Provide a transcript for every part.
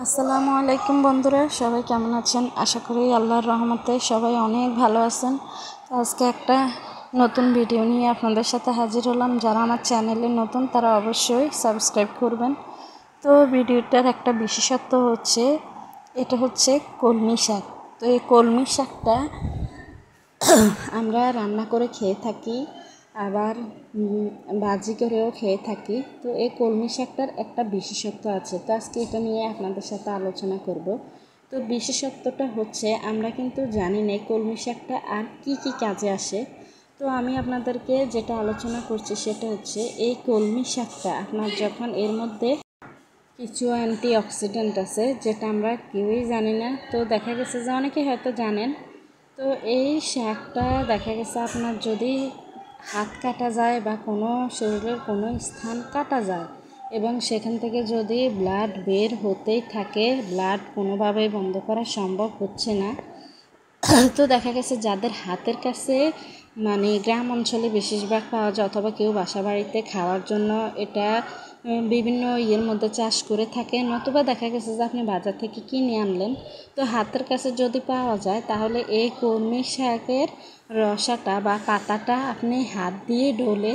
আসসালামু আলাইকুম বন্ধুরা, সবাই কেমন আছেন? আশা করি আল্লাহর রহমতে সবাই অনেক ভালো আছেন। তো আজকে একটা নতুন ভিডিও নিয়ে আপনাদের সাথে হাজির হলাম। যারা আমার চ্যানেলে নতুন তারা অবশ্যই সাবস্ক্রাইব করবেন। তো ভিডিওটার একটা বিশেষত্ব হচ্ছে, এটা হচ্ছে কলমি শাক। তো এই কলমি শাকটা আমরা রান্না করে খেয়ে থাকি, আবার ভাজি করেও খেয়ে থাকি। তো এই কলমি শাকটার একটা বিশেষত্ব আছে, তো আজকে এটা নিয়ে আপনাদের সাথে আলোচনা করব। তো বিশেষত্বটা হচ্ছে, আমরা কিন্তু জানি না কলমি শাকটা আর কি কি কাজে আসে। তো আমি আপনাদেরকে যেটা আলোচনা করছি সেটা হচ্ছে, এই কলমি শাকটা আপনার যখন এর মধ্যে কিছু অ্যান্টিঅক্সিডেন্ট আছে যেটা আমরা কেউই জানি না। তো দেখা গেছে যে অনেকে হয়তো জানেন। তো এই শাকটা দেখা গেছে আপনার যদি হাত কাটা যায় বা কোনো শরীরের কোনো স্থান কাটা যায় এবং সেখান থেকে যদি ব্লাড বের হতেই থাকে, ব্লাড কোনোভাবেই বন্ধ করা সম্ভব হচ্ছে না, তো দেখা গেছে যাদের হাতের কাছে মানে গ্রাম অঞ্চলে বেশিরভাগ পাওয়া যায়, অথবা কেউ বাসা বাড়িতে খাওয়ার জন্য এটা বিভিন্ন ইয়ের মধ্যে চাষ করে থাকেন, অথবা দেখা গেছে যে আপনি বাজার থেকে কিনে আনলেন। তো হাতের কাছে যদি পাওয়া যায় তাহলে এই কলমি শাকের রসাটা বা পাতাটা আপনি হাত দিয়ে ডলে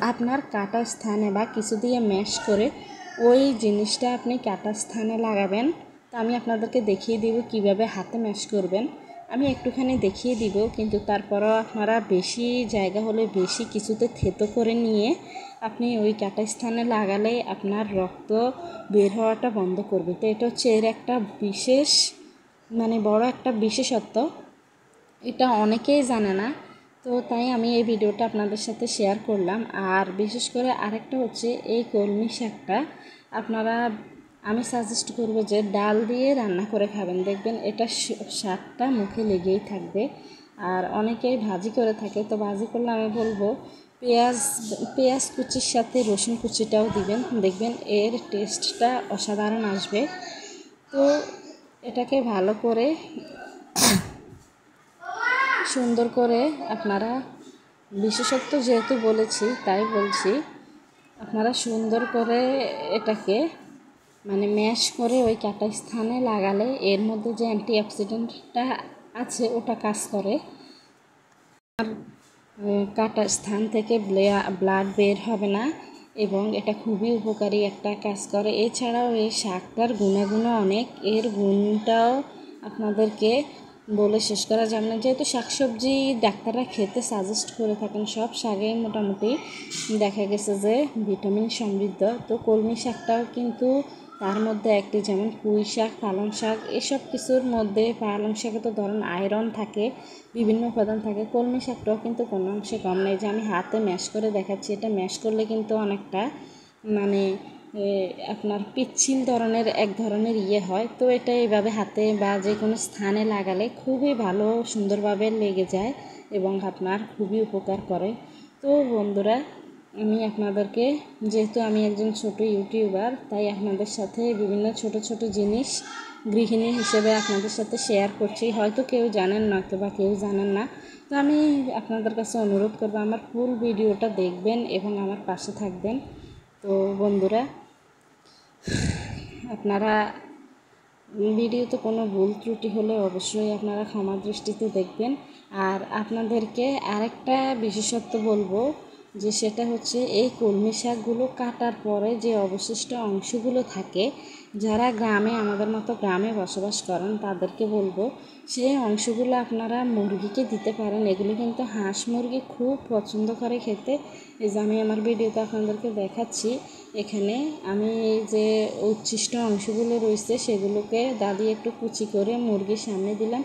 আপনার কাটা স্থানে বা কিছু দিয়ে ম্যাশ করে ওই জিনিসটা আপনি কাটা স্থানে লাগাবেন। তো আমি আপনাদেরকে দেখিয়ে দিব কিভাবে হাতে ম্যাশ করবেন। আমি একটুখানি দেখিয়ে দিব, কিন্তু তারপরও আপনারা বেশি জায়গা হলে বেশি কিছুতে থেতো করে নিয়ে আপনি ওই কাটা স্থানে লাগালে আপনার রক্ত বের হওয়াটা বন্ধ করবে। তো এটা হচ্ছে এর একটা বিশেষ বড় একটা বিশেষত্ব, এটা অনেকেই জানে না। তো তাই আমি এই ভিডিওটা আপনাদের সাথে শেয়ার করলাম। আর বিশেষ করে আরেকটা হচ্ছে, এই কলমি শাকটা আপনারা, আমি সাজেস্ট করব যে ডাল দিয়ে রান্না করে খাবেন, দেখবেন এটা শাকটা মুখে লেগেই থাকবে। আর অনেকেই ভাজি করে থাকে, তো ভাজি করলে আমি বলবো পেঁয়াজ কুচির সাথে রসুন কুচিটাও দিবেন, দেখবেন এর টেস্টটা অসাধারণ আসবে। তো এটাকে ভালো করে সুন্দর করে আপনারা, বিশেষত্ব যেহেতু বলেছি তাই বলছি, আপনারা সুন্দর করে এটাকে ম্যাশ করে ওই কাটা স্থানে লাগালে এর মধ্যে যে অ্যান্টিঅক্সিডেন্টটা আছে ওটা কাজ করে। আর কাটা স্থান থেকে ব্লাড বের হবে না, এবং এটা খুবই উপকারী একটা কাজ করে। এছাড়াও এই শাকটার গুণাগুণও অনেক, এর গুণটাও আপনাদেরকে বলে শেষ করা যাবে না। যেহেতু শাকসবজি ডাক্তাররা খেতে সাজেস্ট করে থাকেন, সব শাকে মোটামুটি দেখা গেছে যে ভিটামিন সমৃদ্ধ। তো কলমি শাকটাও কিন্তু তার মধ্যে একটি, যেমন পুঁই শাক, পালং শাক, এসব কিছুর মধ্যে পালং শাকে তো ধরুন আয়রন থাকে, বিভিন্ন উপাদান থাকে। কলমি শাকটাও কিন্তু কোনো অংশে কম নেই। যে আমি হাতে ম্যাশ করে দেখাচ্ছি, এটা ম্যাশ করলে কিন্তু অনেকটা আপনার পিচ্ছিল ধরনের এক ধরনের ইয়ে হয়। তো এটা এইভাবে হাতে বা যে কোনো স্থানে লাগালে খুবই ভালো সুন্দরভাবে লেগে যায় এবং আপনার খুবই উপকার করে। তো বন্ধুরা, আমি আপনাদেরকে, যেহেতু আমি একজন ছোট ইউটিউবার, তাই আপনাদের সাথে বিভিন্ন ছোট ছোট জিনিস গৃহিণী হিসেবে আপনাদের সাথে শেয়ার করছি। হয়তো কেউ জানেন, নয়তো বা কেউ জানেন না। তো আমি আপনাদের কাছে অনুরোধ করবো, আমার ফুল ভিডিওটা দেখবেন এবং আমার পাশে থাকবেন। তো বন্ধুরা, আপনারা ভিডিওতে কোনো ভুল ত্রুটি হলে অবশ্যই আপনারা ক্ষমা দৃষ্টিতে দেখবেন। আর আপনাদেরকে আরেকটা বিশেষত্ব বলবো, যে সেটা হচ্ছে, এই কলমি শাকগুলো কাটার পরে যে অবশিষ্ট অংশগুলো থাকে, যারা গ্রামে, আমাদের মতো গ্রামে বসবাস করেন, তাদেরকে বলবো সেই অংশগুলো আপনারা মুরগিকে দিতে পারেন। এগুলো কিন্তু হাঁস মুরগি খুব পছন্দ করে খেতে। এই যে আমি আমার ভিডিওতে আপনাদেরকে দেখাচ্ছি, এখানে আমি এই যে উচ্ছিষ্ট অংশগুলো রয়েছে সেগুলোকে দাদি একটু কুচি করে মুরগির সামনে দিলাম।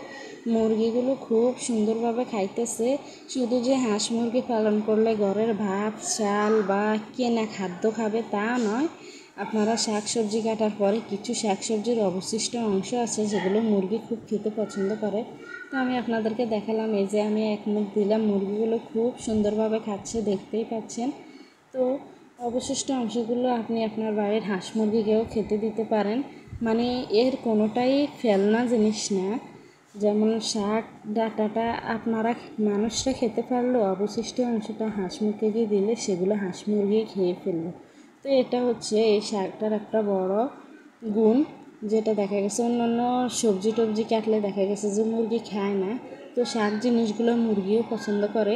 মুরগিগুলো খুব সুন্দরভাবে খাইতেছে। শুধু যে হাঁস মুরগি পালন করলে ঘরের ভাত চাল বা কেনা খাদ্য খাবে তা নয়, আপনারা শাকসবজি কাটার পরে কিছু শাকসবজির অবশিষ্ট অংশ আছে যেগুলো মুরগি খুব খেতে পছন্দ করে। তো আমি আপনাদেরকে দেখালাম, এই যে আমি এক মুখ দিলাম, মুরগিগুলো খুব সুন্দরভাবে খাচ্ছে, দেখতেই পাচ্ছেন। তো অবশিষ্ট অংশগুলো আপনি আপনার বাড়ির হাঁস মুরগিকেও খেতে দিতে পারেন। এর কোনোটাই ফেলনা জিনিস না। যেমন শাক ডাঁটাটা আপনারা মানুষরা খেতে পারলেও অবশিষ্ট অংশটা হাঁস মুরগিকে দিলে সেগুলো হাঁস মুরগি খেয়ে ফেললো। তো এটা হচ্ছে এই শাকটার একটা বড় গুণ, যেটা দেখা গেছে অন্যান্য সবজি টবজি কাটলে দেখা গেছে যে মুরগি খায় না, তো শাক জিনিসগুলো মুরগিও পছন্দ করে।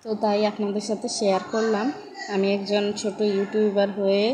তো তাই আপনাদের সাথে শেয়ার করলাম। আমি একজন ছোট ইউটিউবার হয়ে